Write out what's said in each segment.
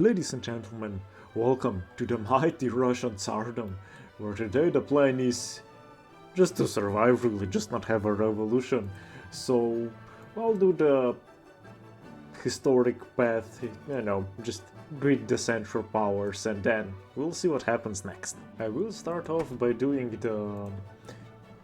Ladies and gentlemen, welcome to the mighty Russian Tsardom, where today the plan is just to survive really, just not have a revolution. So I'll do the historic path, just greet the central powers and then we'll see what happens next. I will start off by doing the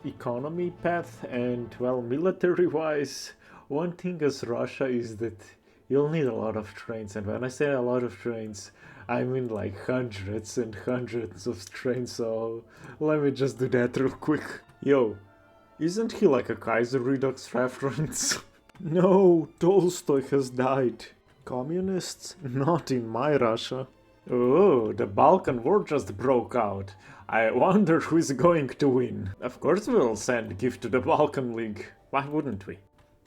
economy path and well, military wise, one thing as Russia is that you'll need a lot of trains, and when I say a lot of trains, I mean like hundreds and hundreds of trains, so let me just do that real quick. Yo, isn't he like a Kaiser Redux reference? No, Tolstoy has died. Communists? Not in my Russia. Oh, the Balkan War just broke out. I wonder who's going to win. Of course we'll send gift to the Balkan League. Why wouldn't we?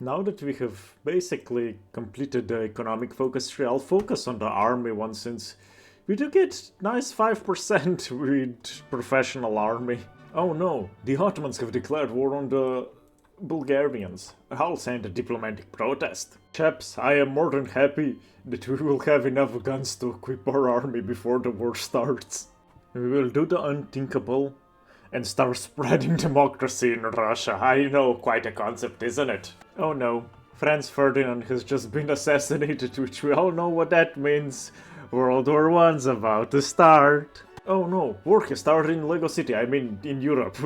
Now that we have basically completed the economic focus tree, I'll focus on the army one since we do get nice 5% with professional army. Oh no, the Ottomans have declared war on the Bulgarians. I'll send a diplomatic protest. Chaps, I am more than happy that we will have enough guns to equip our army before the war starts. We will do the unthinkable and start spreading democracy in Russia. I know, quite a concept, isn't it? Oh no, Franz Ferdinand has just been assassinated, which we all know what that means. World War I's about to start. Oh no, war has started in Lego City, I mean in Europe.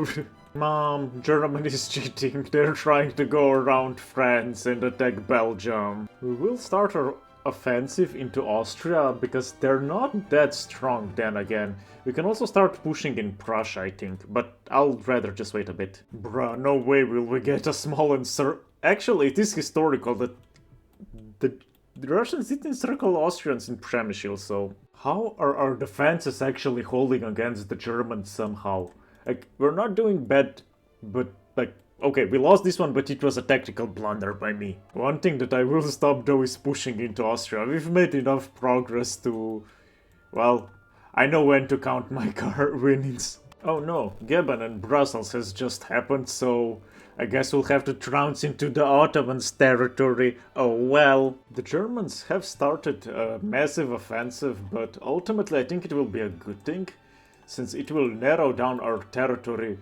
Mom, Germany is cheating. They're trying to go around France and attack Belgium. We will start our offensive into Austria because they're not that strong then again. We can also start pushing in Prussia, I think, but I'll rather just wait a bit. Bruh, no way will we get a small Actually, it is historical that the Russians did encircle Austrians in Przemysl, so how are our defenses actually holding against the Germans somehow? Like, we're not doing bad, but like, okay, we lost this one, but it was a tactical blunder by me. One thing that I will stop though is pushing into Austria. We've made enough progress to, well, I know when to count my car winnings. Oh no, Gabon and Brussels has just happened, so I guess we'll have to trounce into the Ottomans' territory. Oh well. The Germans have started a massive offensive, but ultimately I think it will be a good thing, since it will narrow down our territory,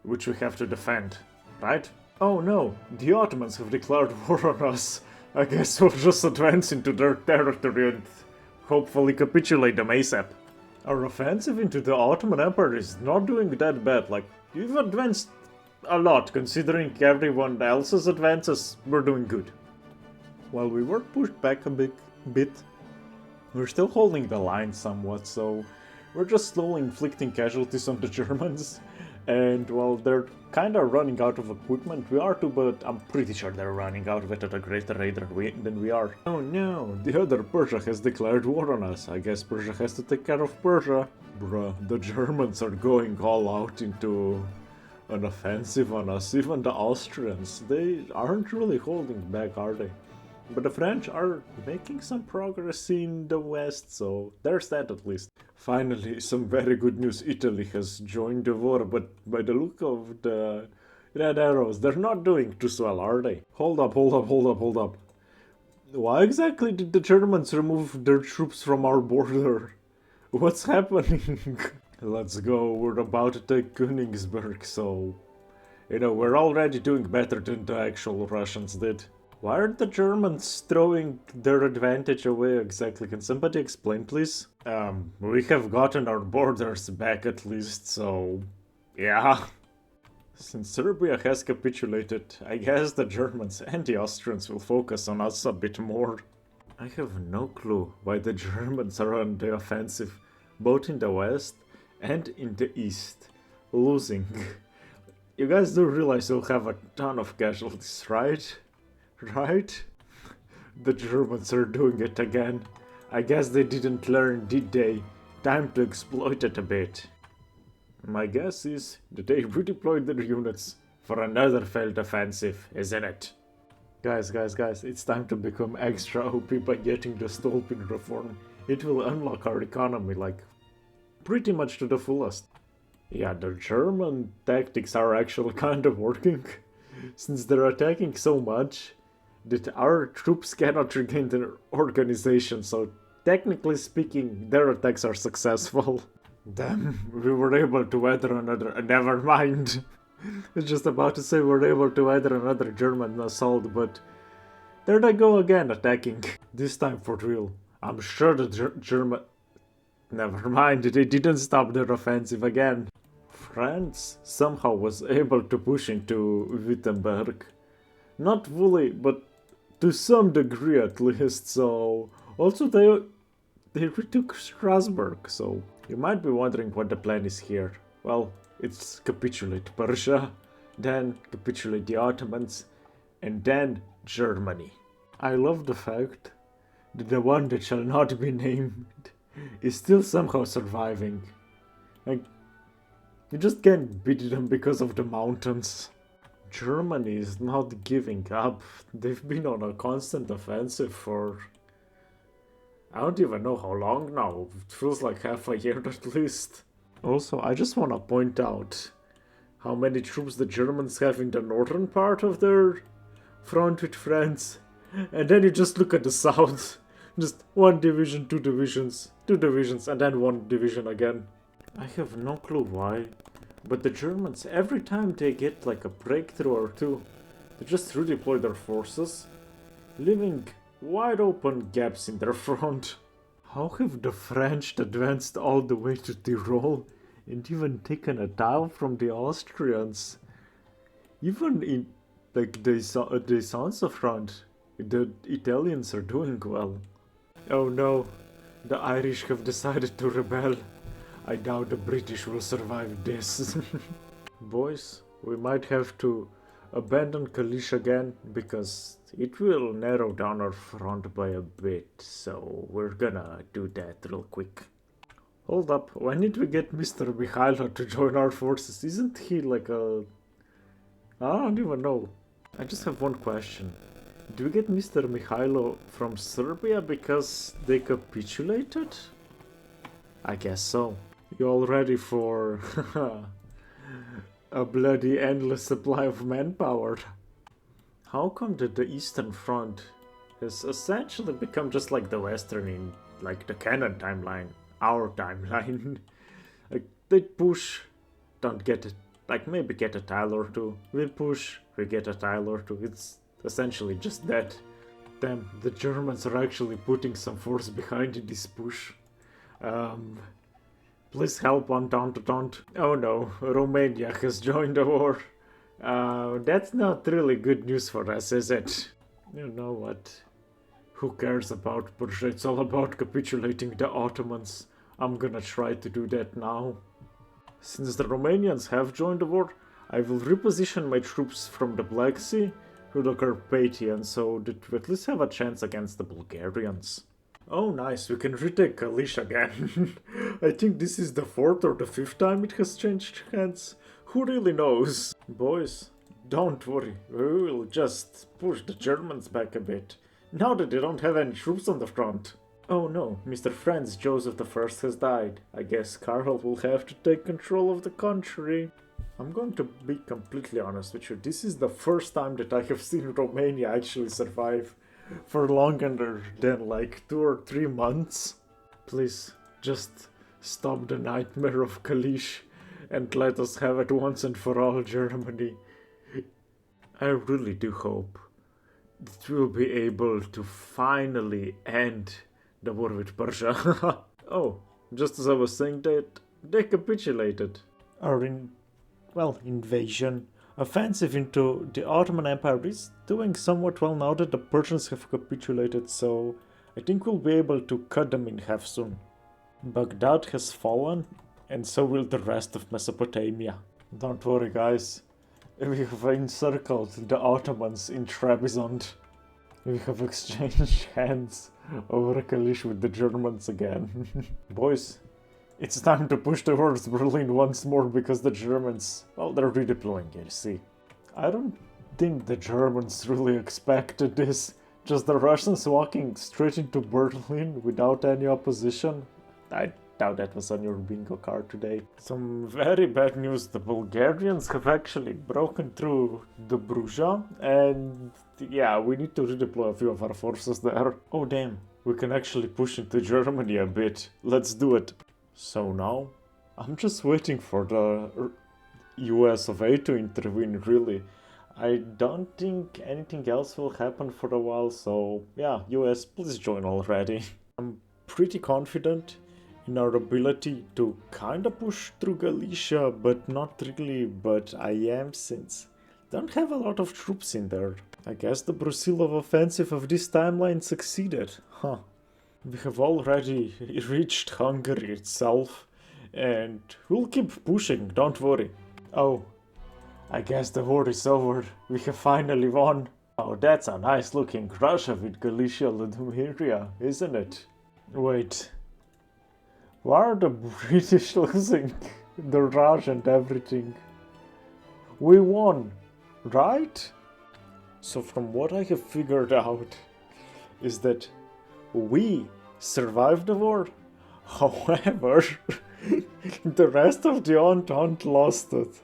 which we have to defend, right? Oh no, the Ottomans have declared war on us. I guess we'll just advance into their territory and hopefully capitulate them ASAP. Our offensive into the Ottoman Empire is not doing that bad, like, you've advanced a lot, considering everyone else's advances, we're doing good. While we were pushed back a bit, we're still holding the line somewhat, so we're just slowly inflicting casualties on the Germans. And while they're kinda running out of equipment, we are too, but I'm pretty sure they're running out of it at a greater rate than we are. Oh no, the other Persia has declared war on us. I guess Persia has to take care of Persia. Bruh, the Germans are going all out into an offensive on us. Even the Austrians, they aren't really holding back, are they? But the French are making some progress in the west, so there's that at least. Finally, some very good news. Italy has joined the war, but by the look of the red arrows, they're not doing too well, are they? Hold up. Why exactly did the Germans remove their troops from our border? What's happening? Let's go, we're about to take Königsberg, so we're already doing better than the actual Russians did. Why are the Germans throwing their advantage away exactly? Can somebody explain, please? We have gotten our borders back at least, so yeah. Since Serbia has capitulated, I guess the Germans and the Austrians will focus on us a bit more. I have no clue why the Germans are on the offensive, both in the west and in the east, losing. You guys do realize you'll have a ton of casualties, right? Right? The Germans are doing it again. I guess they didn't learn, did they? Time to exploit it a bit. My guess is that they redeployed their units for another failed offensive, isn't it? Guys, it's time to become extra OP by getting the Stolpin reform. It will unlock our economy, like, pretty much to the fullest. Yeah, the German tactics are actually kind of working, since they're attacking so much that our troops cannot regain their organization, so technically speaking, their attacks are successful. Damn, we were able to weather another. Never mind. I was just about to say we were able to weather another German assault, but there they go again attacking. This time for real. I'm sure the German. Never mind, they didn't stop their offensive again. France somehow was able to push into Wittenberg. Not fully, but to some degree at least, so... Also they retook Strasbourg, so... You might be wondering what the plan is here. Well, it's capitulate Persia, then capitulate the Ottomans, and then Germany. I love the fact that the one that shall not be named is still somehow surviving. Like, you just can't beat them because of the mountains. Germany is not giving up. They've been on a constant offensive for... I don't even know how long now. It feels like half a year at least. Also, I just want to point out how many troops the Germans have in the northern part of their front with France. And then you just look at the south. Just one division, two divisions, and then one division again. I have no clue why, but the Germans, every time they get like a breakthrough or two, they just redeploy their forces, leaving wide open gaps in their front. How have the French advanced all the way to Tyrol and even taken a tile from the Austrians? Even in like the Sansa front, the Italians are doing well. Oh no, the Irish have decided to rebel. I doubt the British will survive this. Boys, we might have to abandon Kalish again because it will narrow down our front by a bit, so we're gonna do that real quick. Hold up, when did we get Mr. Mikhailo to join our forces? Isn't he like a... I don't even know. I just have one question. Do we get Mr. Mikhailo from Serbia because they capitulated? I guess so. You all ready for a bloody endless supply of manpower? How come that the Eastern Front has essentially become just like the Western in like the canon timeline, our timeline? Like they push, don't get it, like maybe get a tile or two. We push, we get a tile or two. It's essentially just that. Damn, the Germans are actually putting some force behind this push. Please help on don't. Oh no, Romania has joined the war. That's not really good news for us, is it? You know what? Who cares about Persia? It's all about capitulating the Ottomans. I'm gonna try to do that now. Since the Romanians have joined the war, I will reposition my troops from the Black Sea to the Carpathian so that we at least have a chance against the Bulgarians. Oh nice, we can retake Kalish again. I think this is the 4th or the 5th time it has changed hands. Who really knows? Boys, don't worry, we will just push the Germans back a bit, now that they don't have any troops on the front. Oh no, Mr. Franz Joseph I has died. I guess Karl will have to take control of the country. I'm going to be completely honest with you, this is the first time that I have seen Romania actually survive for longer than like 2 or 3 months. Please, just stop the nightmare of Kalish and let us have it once and for all Germany. I really do hope that we'll be able to finally end the war with Persia. Oh, just as I was saying that, they capitulated. Our invasion, offensive into the Ottoman Empire is doing somewhat well now that the Persians have capitulated, so I think we'll be able to cut them in half soon. Baghdad has fallen, and so will the rest of Mesopotamia. Don't worry guys, we have encircled the Ottomans in Trebizond. We have exchanged hands over Kalish with the Germans again. Boys, it's time to push towards Berlin once more because the Germans, well, they're redeploying, you see. I don't think the Germans really expected this. Just the Russians walking straight into Berlin without any opposition. I doubt that was on your bingo card today. Some very bad news, the Bulgarians have actually broken through Dobruja, and yeah, we need to redeploy a few of our forces there. Oh damn, We can actually push into Germany a bit. Let's do it. So now, I'm just waiting for the US of A to intervene, really. I don't think anything else will happen for a while, so yeah, US, please join already. I'm pretty confident in our ability to kinda push through Galicia, but not really, but I am since don't have a lot of troops in there. I guess the Brusilov offensive of this timeline succeeded, huh? We have already reached Hungary itself, and we'll keep pushing, don't worry. Oh, I guess the war is over. We have finally won. Oh, that's a nice looking Russia with Galicia Ludomiria, isn't it? Wait, why are the British losing the Raj and everything? We won, right? So from what I have figured out is that we survived the war. However, the rest of the Entente lost it.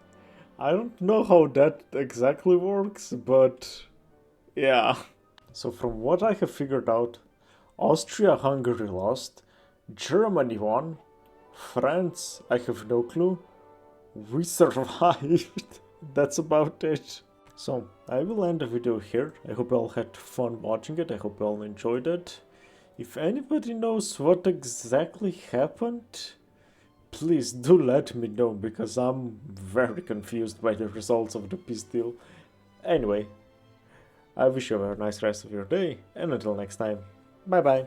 I don't know how that exactly works, but yeah. So from what I have figured out, Austria-Hungary lost, Germany won, France, I have no clue. We survived. That's about it. So I will end the video here. I hope you all had fun watching it. I hope you all enjoyed it. If anybody knows what exactly happened, please do let me know, because I'm very confused by the results of the peace deal. Anyway, I wish you a very nice rest of your day, and until next time, bye bye.